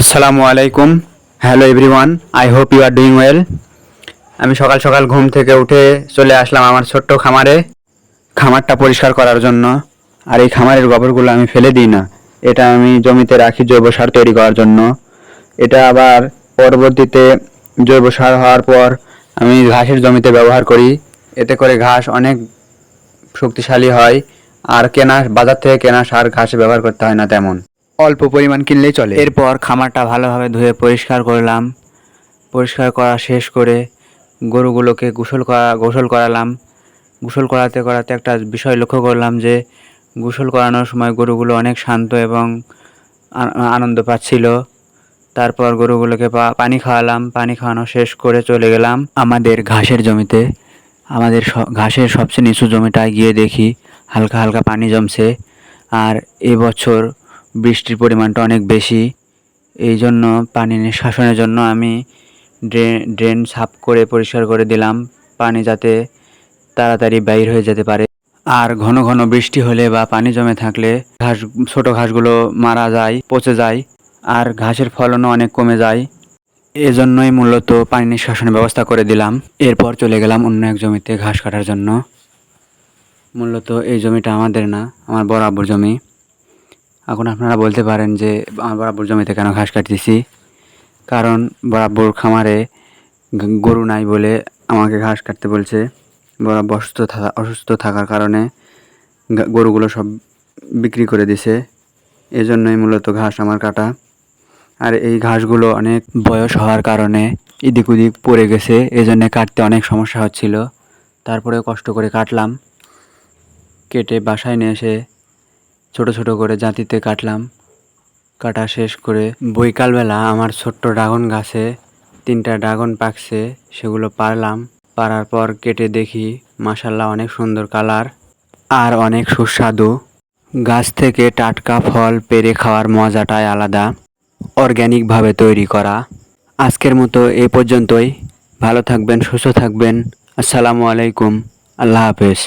আসসালামু আলাইকুম। Hello everyone, I hope you are doing well. আমি সকাল সকাল ঘুম থেকে উঠে চলে আসলাম আমার ছোট্ট খামারে, খামারটা পরিষ্কার করার জন্য। আর এই খামারের গোবরগুলো আমি ফেলে দিই না, এটা আমি জমিতে রাখি জৈব সার তৈরি করার জন্য। এটা আবার পরবর্তীতে জৈব সার হওয়ার পর আমি ঘাসের জমিতে ব্যবহার করি। এতে করে ঘাস অনেক শক্তিশালী হয়, আর বাজার থেকে কেনা সার ঘাসে ব্যবহার করতে হয় না, তেমন অল্প পরিমাণ কিনলেই চলে। এরপর খামারটা ভালোভাবে ধুয়ে পরিষ্কার করলাম। পরিষ্কার করা শেষ করে গরুগুলোকে গোসল করালাম। গোসল করাতে করাতে একটা বিষয় লক্ষ্য করলাম যে গোসল করানোর সময় গরুগুলো অনেক শান্ত এবং আনন্দ পাচ্ছিল। তারপর গরুগুলোকে পানি খাওয়ালাম। পানি খাওয়ানো শেষ করে চলে গেলাম আমাদের ঘাসের জমিতে। আমাদের ঘাসের সবচেয়ে নিচু জমিটায় গিয়ে দেখি হালকা হালকা পানি জমছে। আর এবছর বৃষ্টির পরিমাণটা অনেক বেশি, এই জন্য পানি নিষ্কাশনের জন্য আমি ড্রেন সাফ করে পরিষ্কার করে দিলাম, পানি যাতে তাড়াতাড়ি বাইর হয়ে যেতে পারে। আর ঘন ঘন বৃষ্টি হলে বা পানি জমে থাকলে ছোট ঘাসগুলো মারা যায়, পচে যায়, আর ঘাসের ফলনও অনেক কমে যায়। এজন্যই মূলত পানি নিষ্কাশনের ব্যবস্থা করে দিলাম। এরপর চলে গেলাম অন্য এক জমিতে ঘাস কাটার জন্য। মূলত এই জমিটা আমাদের না, আমার বড় আব্বুর জমি। এখন আপনারা বলতে পারেন যে আমার বড় আব্বুর জমিতে কেন ঘাস কাটতেছি। কারণ বড় আব্বুর খামারে গরু নাই বলে আমাকে ঘাস কাটতে বলছে। বড় আব্বু অসুস্থ থাকার কারণে গরুগুলো সব বিক্রি করে দিছে। এজন্যই মূলত ঘাস আমার কাটা। আর এই ঘাসগুলো অনেক বয়স হওয়ার কারণে এদিক ওদিক পড়ে গেছে, এজন্য কাটতে অনেক সমস্যা হচ্ছিল। তারপরে কষ্ট করে কাটলাম। কেটে বাসায় নিয়ে এসে ছোট ছোট করে জাঁতিতে কাটলাম। কাটা শেষ করে বৈকালবেলা আমার ছোট্ট ড্রাগন গাছে 3টা ড্রাগন পাকছে, সেগুলো পারলাম। পারার পর কেটে দেখি মাশাল্লাহ অনেক সুন্দর কালার আর অনেক সুস্বাদু। গাছ থেকে টাটকা ফল পেড়ে খাওয়ার মজাটাই আলাদা, অর্গ্যানিকভাবে তৈরি করা। আজকের মতো এই পর্যন্তই। ভালো থাকবেন, সুস্থ থাকবেন। আসসালামু আলাইকুম, আল্লাহ হাফেজ।